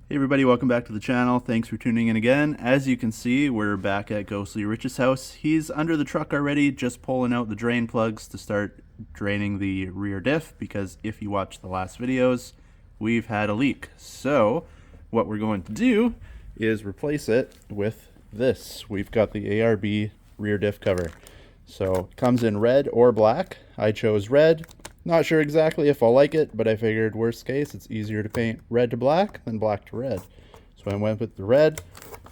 Hey everybody, welcome back to the channel. Thanks for tuning in again. As you can see, we're back at Ghostly Rich's house. He's under the truck already, just pulling out the drain plugs to start draining the rear diff, because if you watch the last videos, we've had a leak. So what we're going to do is replace it with this. We've got the ARB rear diff cover. So it comes in red or black. I chose red. Not sure exactly if I'll like it, but I figured worst case, it's easier to paint red to black than black to red. So I went with the red.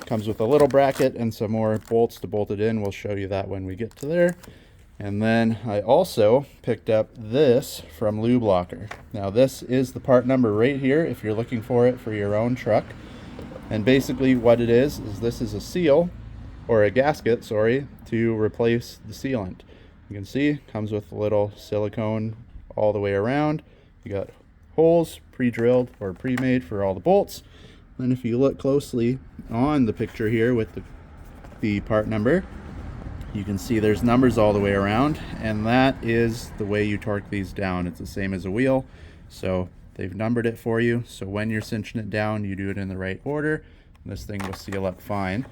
Comes with a little bracket and some more bolts to bolt it in. We'll show you that when we get to there. And then I also picked up this from Lube Locker. Now this is the part number right here if you're looking for it for your own truck. And basically what it is this is a seal, or a gasket, sorry, to replace the sealant. You can see, comes with a little silicone all the way around. You got holes pre-drilled or pre-made for all the bolts. Then if you look closely on the picture here with the part number, you can see there's numbers all the way around, and that is the way you torque these down. It's the same as a wheel, so they've numbered it for you, so when you're cinching it down, you do it in the right order. This thing will seal up fine.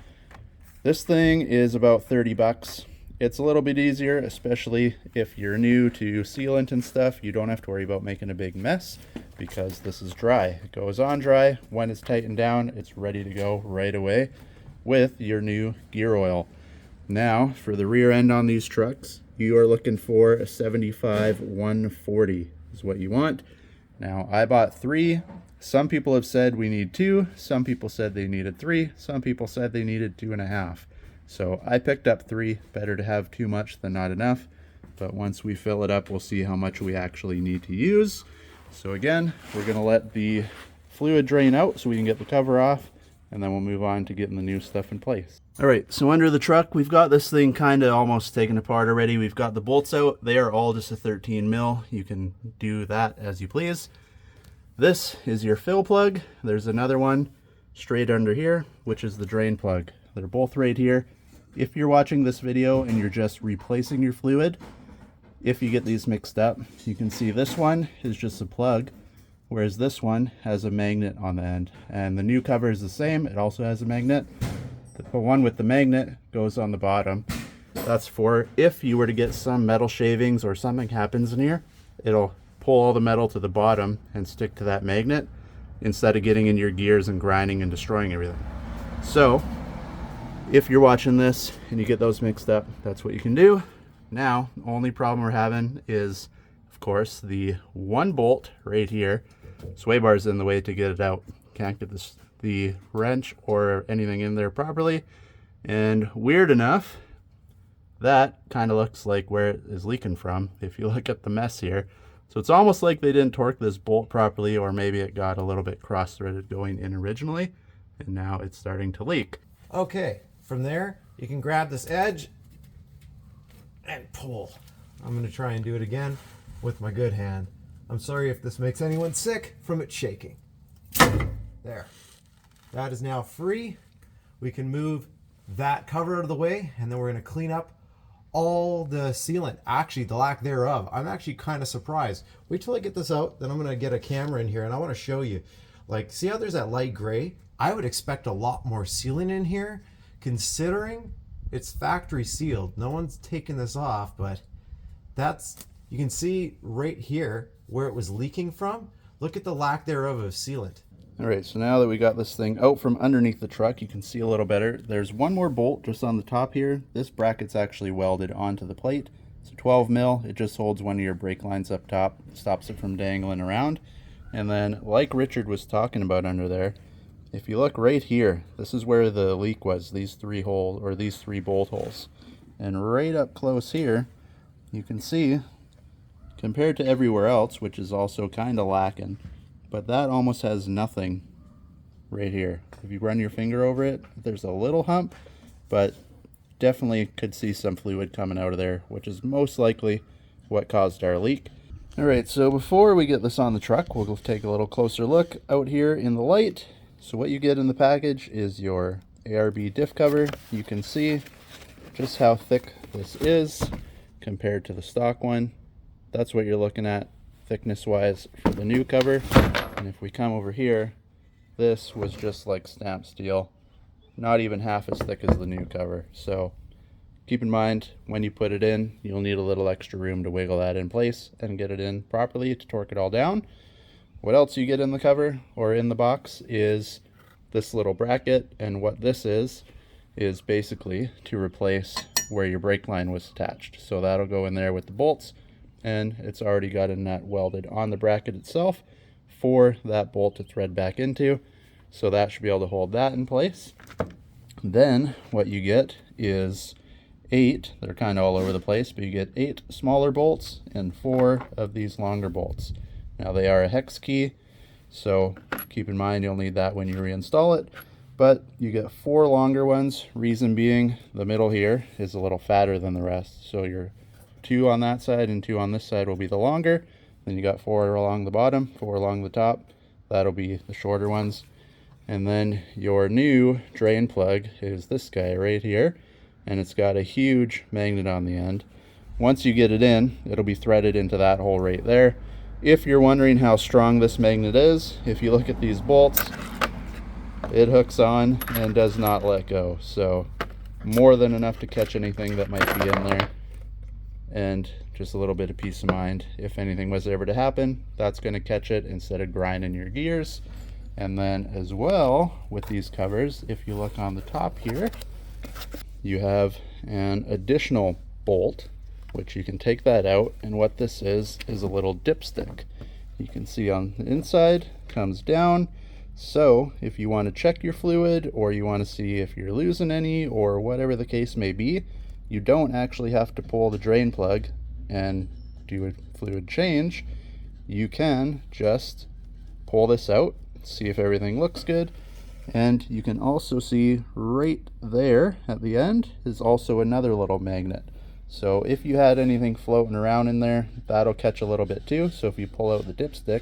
This thing is about 30 bucks. It's a little bit easier, especially if you're new to sealant and stuff. You don't have to worry about making a big mess because this is dry. It goes on dry. When it's tightened down, it's ready to go right away with your new gear oil. Now, for the rear end on these trucks, you are looking for a 75-140 is what you want. Now, I bought 3. Some people have said we need 2. Some people said they needed 3. Some people said they needed 2.5. So I picked up 3. Better to have too much than not enough. But once we fill it up, we'll see how much we actually need to use. So again, we're going to let the fluid drain out so we can get the cover off, and then we'll move on to getting the new stuff in place. All right, so under the truck, we've got this thing kind of almost taken apart already. We've got the bolts out. They are all just a 13 mil. You can do that as you please. This is your fill plug. There's another one straight under here, which is the drain plug. They're both right here. If you're watching this video and you're just replacing your fluid, if you get these mixed up, you can see this one is just a plug, whereas this one has a magnet on the end. And the new cover is the same. It also has a magnet. The one with the magnet goes on the bottom. That's for if you were to get some metal shavings or something happens in here, it'll pull all the metal to the bottom and stick to that magnet instead of getting in your gears and grinding and destroying everything. So if you're watching this and you get those mixed up, that's what you can do. Now, the only problem we're having is, of course, the one bolt right here. Sway bar's in the way to get it out. Can't get the wrench or anything in there properly. And weird enough, that kind of looks like where it is leaking from if you look at the mess here. So it's almost like they didn't torque this bolt properly, or maybe it got a little bit cross-threaded going in originally, and now it's starting to leak. Okay, from there, you can grab this edge and pull. I'm going to try and do it again with my good hand. I'm sorry if this makes anyone sick from it shaking. There. That is now free. We can move that cover out of the way, and then we're going to clean up all the sealant, actually the lack thereof. I'm actually kind of surprised. Wait till I get this out, then I'm going to get a camera in here and I want to show you. Like, see how there's that light gray? I would expect a lot more sealant in here, considering it's factory sealed. No one's taken this off, but that's, you can see right here where it was leaking from. Look at the lack thereof of sealant. All right, so now that we got this thing out from underneath the truck, you can see a little better. There's one more bolt just on the top here. This bracket's actually welded onto the plate. It's a 12 mil. It just holds one of your brake lines up top, stops it from dangling around. And then, like Richard was talking about under there, if you look right here, this is where the leak was, these 3 holes, or these 3 bolt holes. And right up close here, you can see, compared to everywhere else, which is also kind of lacking, but that almost has nothing right here. If you run your finger over it, there's a little hump, but definitely could see some fluid coming out of there, which is most likely what caused our leak. All right, so before we get this on the truck, we'll take a little closer look out here in the light. So what you get in the package is your ARB diff cover. You can see just how thick this is compared to the stock one. That's what you're looking at thickness wise for the new cover. And if we come over here, this was just like stamped steel, not even half as thick as the new cover. So keep in mind, when you put it in, you'll need a little extra room to wiggle that in place and get it in properly to torque it all down. What else you get in the cover or in the box is this little bracket, and what this is basically to replace where your brake line was attached. So that'll go in there with the bolts, and it's already got a nut welded on the bracket itself for that bolt to thread back into. So that should be able to hold that in place. Then what you get is 8, they're kind of all over the place, but you get 8 smaller bolts and 4 of these longer bolts. Now they are a hex key, so keep in mind you'll need that when you reinstall it. But you get 4 longer ones, reason being the middle here is a little fatter than the rest. So your 2 on that side and 2 on this side will be the longer. Then you got 4 along the bottom, 4 along the top. That'll be the shorter ones. And then your new drain plug is this guy right here. And it's got a huge magnet on the end. Once you get it in, it'll be threaded into that hole right there. If you're wondering how strong this magnet is, if you look at these bolts, it hooks on and does not let go. So more than enough to catch anything that might be in there. And just a little bit of peace of mind. If anything was ever to happen, that's going to catch it instead of grinding your gears. And then as well, with these covers, if you look on the top here, you have an additional bolt, which you can take that out. And what this is a little dipstick. You can see on the inside, comes down. So if you want to check your fluid, or you want to see if you're losing any, or whatever the case may be, you don't actually have to pull the drain plug and do a fluid change. You can just pull this out, see if everything looks good. And you can also see right there at the end is also another little magnet. So if you had anything floating around in there, that'll catch a little bit too. So if you pull out the dipstick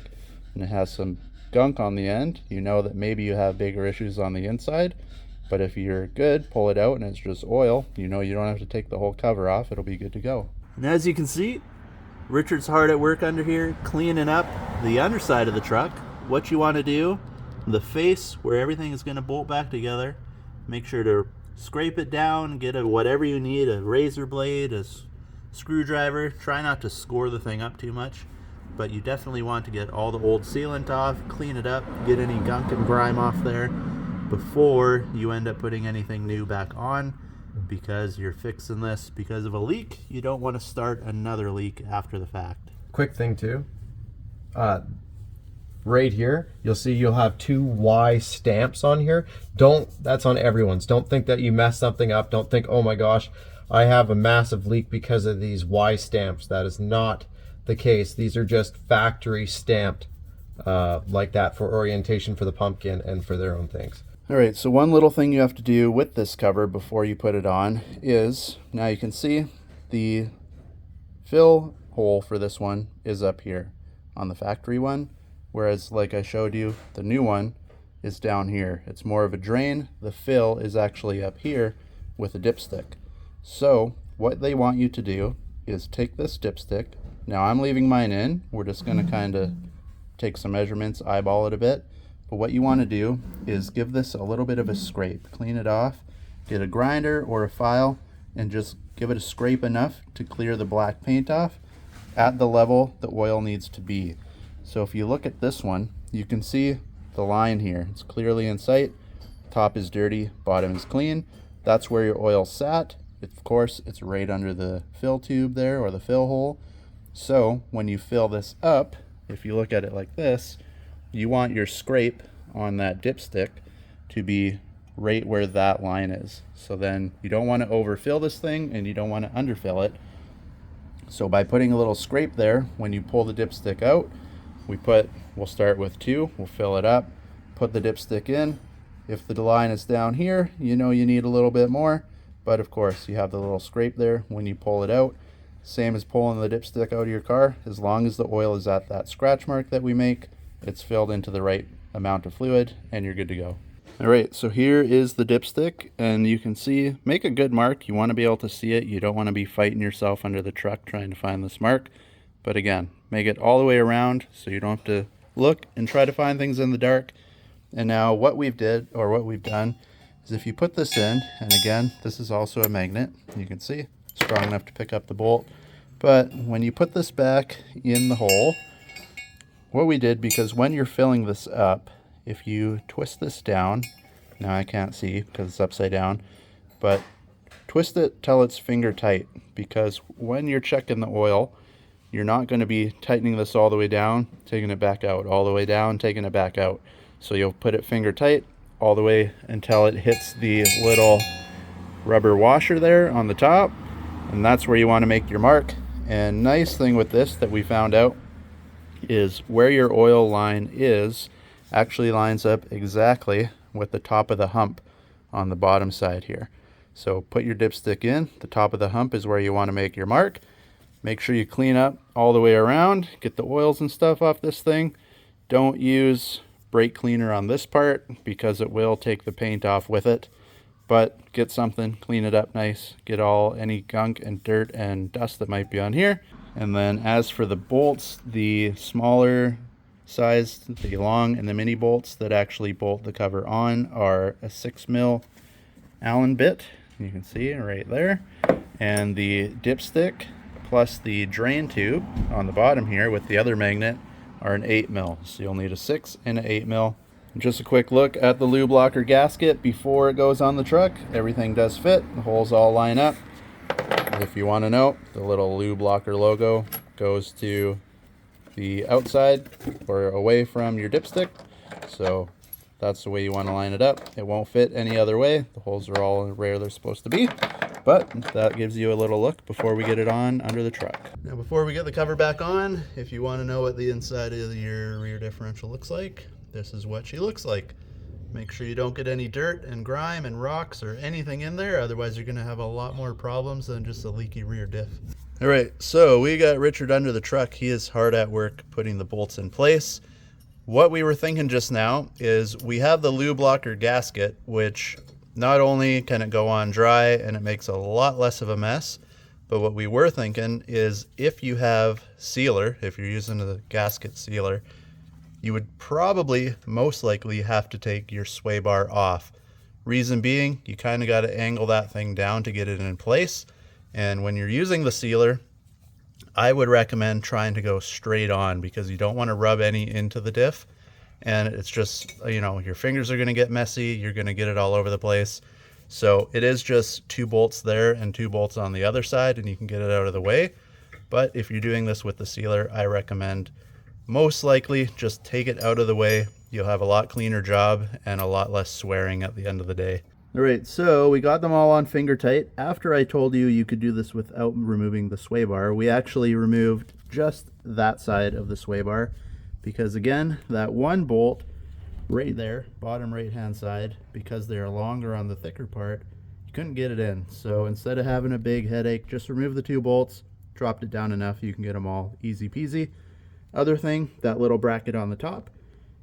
and it has some gunk on the end, you know that maybe you have bigger issues on the inside. But if you're good, pull it out and it's just oil, you know you don't have to take the whole cover off. It'll be good to go. And as you can see, Richard's hard at work under here cleaning up the underside of the truck. What you want to do, the face where everything is going to bolt back together, make sure to scrape it down, get whatever you need, a razor blade, a screwdriver. Try not to score the thing up too much, but you definitely want to get all the old sealant off, clean it up, get any gunk and grime off there before you end up putting anything new back on, because you're fixing this because of a leak. You don't want to start another leak after the fact. Quick thing too, right here you'll see you'll have 2 Y stamps on here. That's on everyone's. Don't think that you messed something up. Don't think, oh my gosh, I have a massive leak because of these Y stamps. That is not the case. These are just factory stamped like that for orientation for the pumpkin and for their own things. All right, so one little thing you have to do with this cover before you put it on is, now you can see the fill hole for this one is up here on the factory one, whereas like I showed you, the new one is down here. It's more of a drain. The fill is actually up here with a dipstick. So what they want you to do is take this dipstick. Now I'm leaving mine in. We're just going to kind of take some measurements, eyeball it a bit. But what you want to do is give this a little bit of a scrape, clean it off, get a grinder or a file, and just give it a scrape enough to clear the black paint off at the level the oil needs to be. So if you look at this one, you can see the line here. It's clearly in sight. Top is dirty, bottom is clean. That's where your oil sat. Of course, it's right under the fill tube there, or the fill hole. So when you fill this up, if you look at it like this, you want your scrape on that dipstick to be right where that line is. So then you don't want to overfill this thing and you don't want to underfill it. So by putting a little scrape there, when you pull the dipstick out, we'll start with 2, we'll fill it up, put the dipstick in. If the line is down here, you know you need a little bit more, but of course you have the little scrape there when you pull it out. Same as pulling the dipstick out of your car. As long as the oil is at that scratch mark that we make, it's filled into the right amount of fluid and you're good to go. All right, so here is the dipstick, and you can see, make a good mark. You want to be able to see it. You don't want to be fighting yourself under the truck trying to find this mark. But again, make it all the way around so you don't have to look and try to find things in the dark. And now what we've done is if you put this in, and again, this is also a magnet, you can see, strong enough to pick up the bolt. But when you put this back in the hole, what we did, because when you're filling this up, if you twist this down, now I can't see because it's upside down, but twist it till it's finger tight, because when you're checking the oil, you're not going to be tightening this all the way down, taking it back out, all the way down, taking it back out. So you'll put it finger tight all the way until it hits the little rubber washer there on the top, and that's where you want to make your mark. And nice thing with this that we found out is where your oil line is actually lines up exactly with the top of the hump on the bottom side here. So put your dipstick in, the top of the hump is where you want to make your mark. Make sure you clean up all the way around, get the oils and stuff off this thing. Don't use brake cleaner on this part because it will take the paint off with it. But get something, clean it up nice, get all any gunk and dirt and dust that might be on here. And then as for the bolts, the smaller size, the long and the mini bolts that actually bolt the cover on are a 6mm Allen bit. You can see it right there. And the dipstick plus the drain tube on the bottom here with the other magnet are an 8mm. So you'll need a 6 and an 8mm. Just a quick look at the Lube Locker gasket before it goes on the truck. Everything does fit. The holes all line up. If you want to know, the little Lube Locker logo goes to the outside or away from your dipstick. So that's the way you want to line it up. It won't fit any other way. The holes are all where they're supposed to be. But that gives you a little look before we get it on under the truck. Now before we get the cover back on, if you want to know what the inside of your rear differential looks like, this is what she looks like. Make sure you don't get any dirt and grime and rocks or anything in there, otherwise you're going to have a lot more problems than just a leaky rear diff. All right, so we got Richard under the truck. He is hard at work putting the bolts in place. What we were thinking just now is we have the Lube Locker gasket, which not only can it go on dry and it makes a lot less of a mess, but what we were thinking is if you have sealer, if you're using the gasket sealer, you would probably most likely have to take your sway bar off. Reason being, you kind of got to angle that thing down to get it in place. And when you're using the sealer, I would recommend trying to go straight on because you don't want to rub any into the diff. And it's just, you know, your fingers are going to get messy. You're going to get it all over the place. So it is just 2 bolts there and 2 bolts on the other side, and you can get it out of the way. But if you're doing this with the sealer, I recommend most likely just take it out of the way. You'll have a lot cleaner job and a lot less swearing at the end of the day. All right, so we got them all on finger tight. After I told you you could do this without removing the sway bar, we actually removed just that side of the sway bar because again, that one bolt right there, bottom right hand side, because they're longer on the thicker part, you couldn't get it in. So instead of having a big headache, just remove the 2 bolts, dropped it down enough, you can get them all easy peasy. Other thing, that little bracket on the top,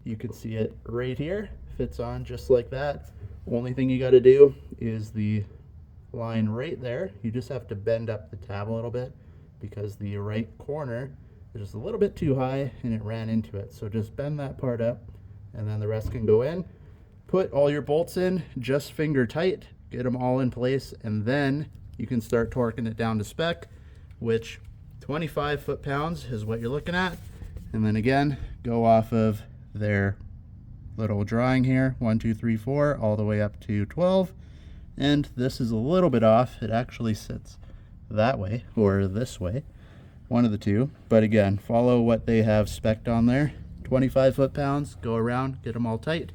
you can see it right here, fits on just like that. Only thing you got to do is the line right there. You just have to bend up the tab a little bit because the right corner is just a little bit too high and it ran into it. So just bend that part up and then the rest can go in. Put all your bolts in, just finger tight, get them all in place, and then you can start torquing it down to spec, which 25 foot-pounds is what you're looking at. And then again, go off of their little drawing here, 1, 2, 3, 4, all the way up to 12. And this is a little bit off. It actually sits that way or this way, one of the two. But again, follow what they have spec'd on there. 25 foot-pounds, go around, get them all tight,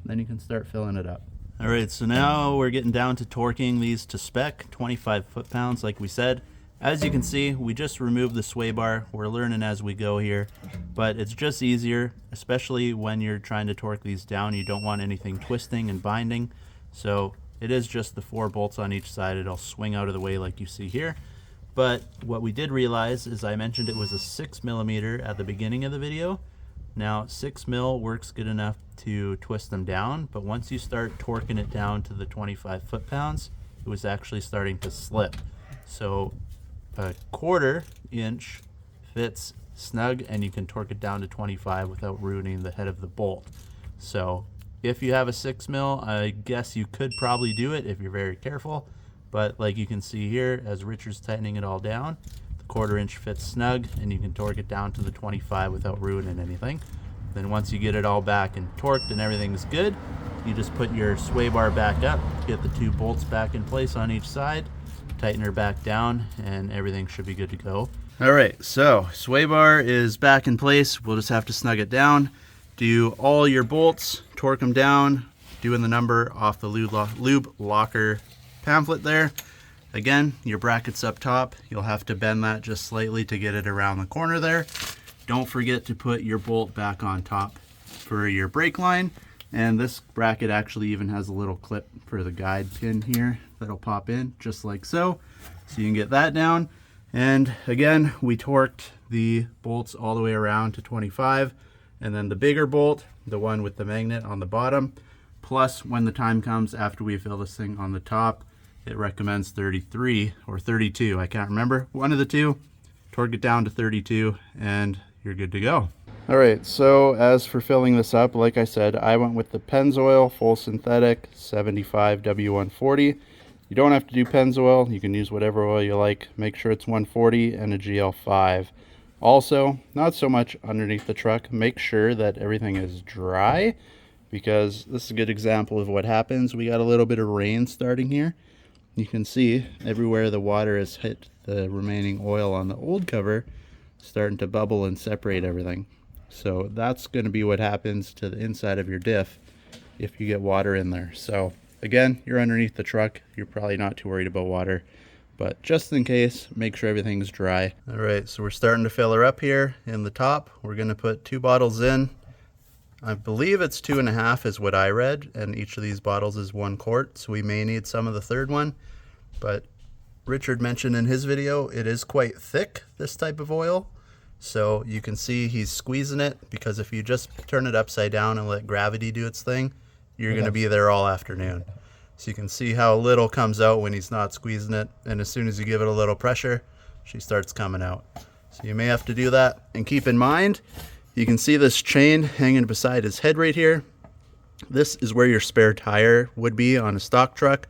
then you can start filling it up. All right, so now we're getting down to torquing these to spec, 25 foot-pounds like we said. As you can see, we just removed the sway bar. We're learning as we go here, but it's just easier, especially when you're trying to torque these down. You don't want anything twisting and binding. So it is just the 4 bolts on each side. It'll swing out of the way like you see here. But what we did realize is I mentioned it was a 6mm at the beginning of the video. Now 6mm works good enough to twist them down, but once you start torquing it down to the 25 foot-pounds, it was actually starting to slip. So a 1/4 inch fits snug and you can torque it down to 25 without ruining the head of the bolt. So If you have a 6 mil, I guess you could probably do it if you're very careful. But like you can see here, as Richard's tightening it all down, the 1/4 inch fits snug, and you can torque it down to the 25 without ruining anything. Then once you get it all back and torqued and everything's good, you just put your sway bar back up, get the 2 bolts back in place on each side, tighten her back down, and everything should be good to go. All right, so sway bar is back in place. We'll just have to snug it down. Do all your bolts, torque them down, doing the number off the Lube Locker pamphlet there. Again, your bracket's up top. You'll have to bend that just slightly to get it around the corner there. Don't forget to put your bolt back on top for your brake line. And this bracket actually even has a little clip for the guide pin here that'll pop in just like so. So you can get that down. And again, we torqued the bolts all the way around to 25. And then the bigger bolt, the one with the magnet on the bottom, plus when the time comes after we fill this thing on the top, it recommends 33 or 32. I can't remember. One of the two. Torque it down to 32 and you're good to go. All right, so as for filling this up, like I said, I went with the Pennzoil full synthetic 75 W140. You don't have to do Pennzoil. You can use whatever oil you like. Make sure it's 140 and a GL5. Also, not so much underneath the truck. Make sure that everything is dry, because this is a good example of what happens. We got a little bit of rain starting here. You can see everywhere the water has hit the remaining oil on the old cover, starting to bubble and separate everything. So that's going to be what happens to the inside of your diff if you get water in there. So again, you're underneath the truck. You're probably not too worried about water, but just in case, make sure everything's dry. All right, so we're starting to fill her up here in the top. We're going to put 2 bottles in. I believe it's 2.5 is what I read, and each of these bottles is 1 quart, so we may need some of the third one. But Richard mentioned in his video, it is quite thick, this type of oil. So you can see he's squeezing it, because if you just turn it upside down and let gravity do its thing, you're going to be there all afternoon. So you can see how little comes out when he's not squeezing it, and as soon as you give it a little pressure, she starts coming out. So you may have to do that. And keep in mind, you can see this chain hanging beside his head right here. This is where your spare tire would be on a stock truck.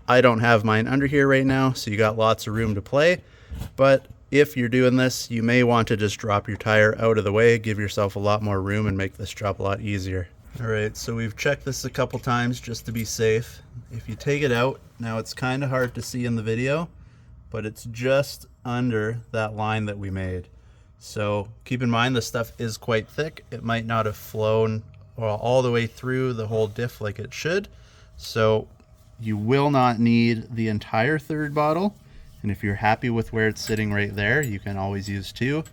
I don't have mine under here right now, so you got lots of room to play. But if you're doing this, you may want to just drop your tire out of the way, give yourself a lot more room, and make this job a lot easier. All right, so we've checked this a couple times just to be safe. If you take it out, now it's kind of hard to see in the video, but it's just under that line that we made. So keep in mind, this stuff is quite thick. It might not have flown all the way through the whole diff like it should. So you will not need the entire third bottle. And if you're happy with where it's sitting right there, you can always use 2.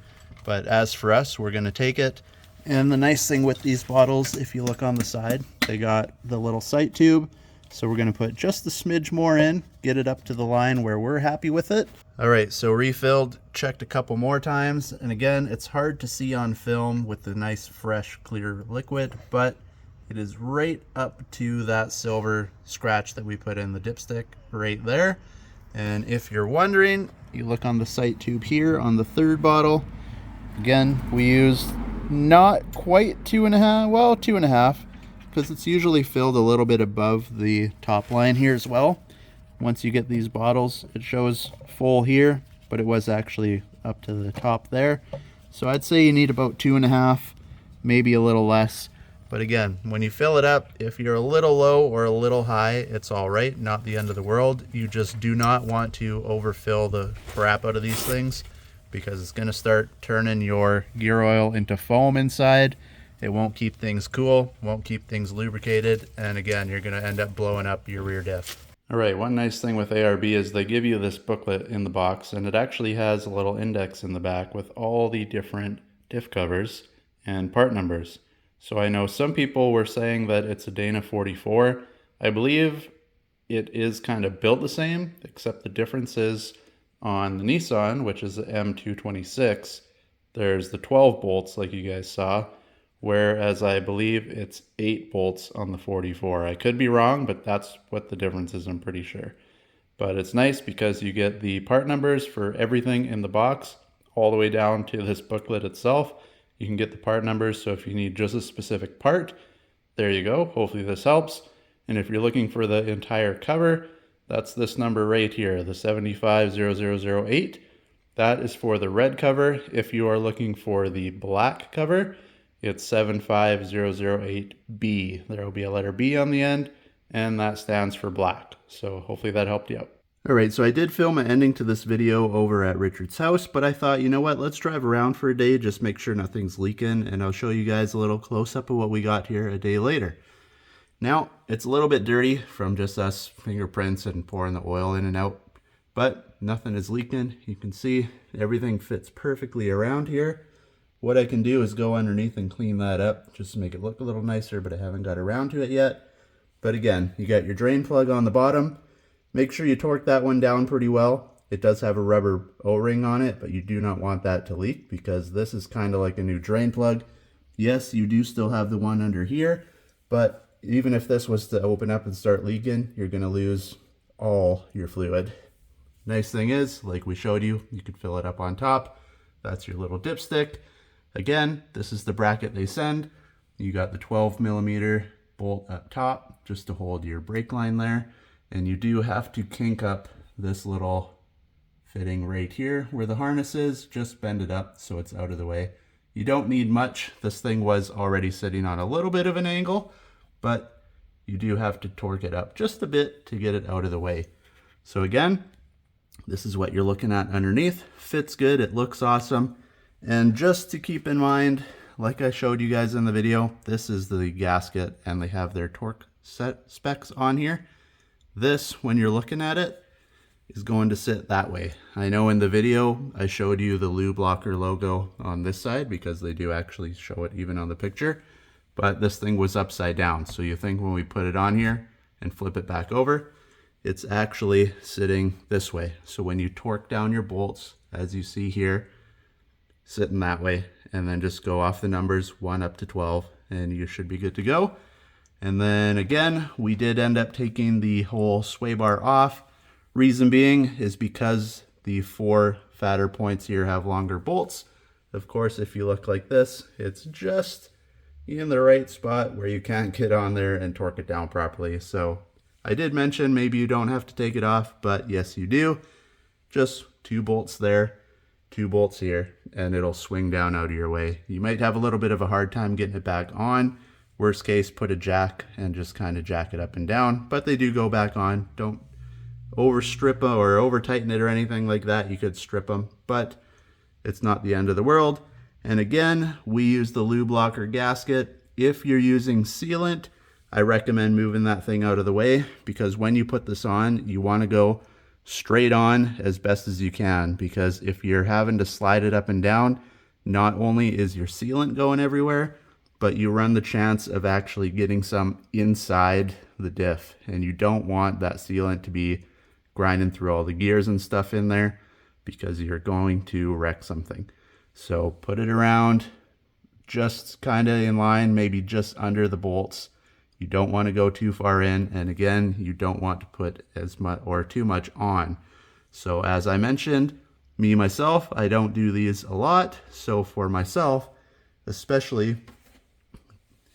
But as for us, we're going to take it. And the nice thing with these bottles, if you look on the side, they got the little sight tube. So we're going to put just a smidge more in, get it up to the line where we're happy with it. All right, so refilled, checked a couple more times. And again, it's hard to see on film with the nice, fresh, clear liquid, but it is right up to that silver scratch that we put in the dipstick right there. And if you're wondering, you look on the sight tube here on the third bottle. Again, we used not quite 2.5, well, 2.5, because it's usually filled a little bit above the top line here as well. Once you get these bottles, it shows full here, but it was actually up to the top there. So I'd say you need about 2.5, maybe a little less. But again, when you fill it up, if you're a little low or a little high, it's all right, not the end of the world. You just do not want to overfill the crap out of these things, because it's going to start turning your gear oil into foam inside. It won't keep things cool, won't keep things lubricated, and again, you're going to end up blowing up your rear diff. All right, one nice thing with ARB is they give you this booklet in the box, and it actually has a little index in the back with all the different diff covers and part numbers. So I know some people were saying that it's a Dana 44. I believe it is kind of built the same, except the difference is on the Nissan, which is the M226, there's the 12 bolts like you guys saw, whereas I believe it's 8 bolts on the 44. I could be wrong, but that's what the difference is, I'm pretty sure. But it's nice because you get the part numbers for everything in the box, all the way down to this booklet itself. You can get the part numbers, so if you need just a specific part, There you go. Hopefully this helps. And if you're looking for the entire cover, that's this number right here, the 750008. That is for the red cover. If you are looking for the black cover, it's 75008B. There will be a letter B on the end, and that stands for black. So hopefully that helped you out. All right, so I did film an ending to this video over at Richard's house, but I thought, you know what, let's drive around for a day, just make sure nothing's leaking, and I'll show you guys a little close-up of what we got here a day later. Now, it's a little bit dirty from just us fingerprints and pouring the oil in and out, but nothing is leaking. You can see everything fits perfectly around here. What I can do is go underneath and clean that up just to make it look a little nicer, but I haven't got around to it yet. But again, you got your drain plug on the bottom. Make sure you torque that one down pretty well. It does have a rubber O-ring on it, but you do not want that to leak because this is kind of like a new drain plug. Yes, you do still have the one under here, but even if this was to open up and start leaking, you're going to lose all your fluid. Nice thing is, like we showed you, you could fill it up on top. That's your little dipstick. Again, this is the bracket they send. You got the 12mm bolt up top just to hold your brake line there. And you do have to kink up this little fitting right here where the harness is. Just bend it up so it's out of the way. You don't need much. This thing was already sitting on a little bit of an angle, but you do have to torque it up just a bit to get it out of the way. So again, this is what you're looking at underneath. Fits good, it looks awesome. And just to keep in mind, like I showed you guys in the video, this is the gasket and they have their torque set specs on here. This, when you're looking at it, is going to sit that way. I know in the video I showed you the Lube Locker logo on this side because they do actually show it even on the picture, but this thing was upside down. So you think when we put it on here and flip it back over, it's actually sitting this way. So when you torque down your bolts, as you see here, sitting that way, and then just go off the numbers 1 up to 12 and you should be good to go. And then again, we did end up taking the whole sway bar off. Reason being is because the 4 fatter points here have longer bolts. Of course, if you look like this, it's just in the right spot where you can't get on there and torque it down properly. So I did mention maybe you don't have to take it off, but yes, you do. Just 2 bolts there, 2 bolts here, and it'll swing down out of your way. You might have a little bit of a hard time getting it back on. Worst case, put a jack and just kind of jack it up and down, but they do go back on. Don't over strip them or over tighten it or anything like that. You could strip them, but it's not the end of the world. And again, we use the Lube Locker gasket. If you're using sealant, I recommend moving that thing out of the way because when you put this on, you want to go straight on as best as you can, because if you're having to slide it up and down, not only is your sealant going everywhere, but you run the chance of actually getting some inside the diff, and you don't want that sealant to be grinding through all the gears and stuff in there because you're going to wreck something. So put it around just kind of in line, maybe just under the bolts. You don't want to go too far in, and again, you don't want to put as much or too much on. So as I mentioned, me myself, I don't do these a lot. So for myself, especially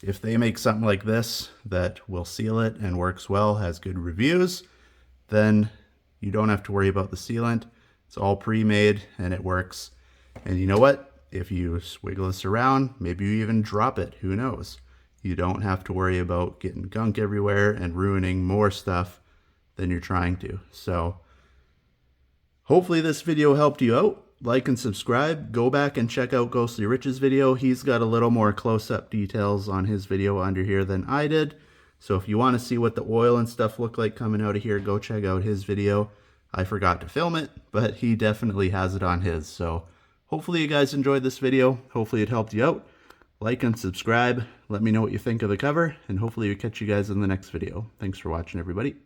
if they make something like this that will seal it and works well, has good reviews, then you don't have to worry about the sealant. It's all pre-made and it works. And you know what? If you wiggle this around, maybe you even drop it, who knows? You don't have to worry about getting gunk everywhere and ruining more stuff than you're trying to. So hopefully this video helped you out. Like and subscribe. Go back and check out Ghostly Rich's video. He's got a little more close-up details on his video under here than I did. So if you want to see what the oil and stuff look like coming out of here, go check out his video. I forgot to film it, but he definitely has it on his. So hopefully you guys enjoyed this video. Hopefully it helped you out. Like and subscribe. Let me know what you think of the cover, and hopefully we'll catch you guys in the next video. Thanks for watching, everybody.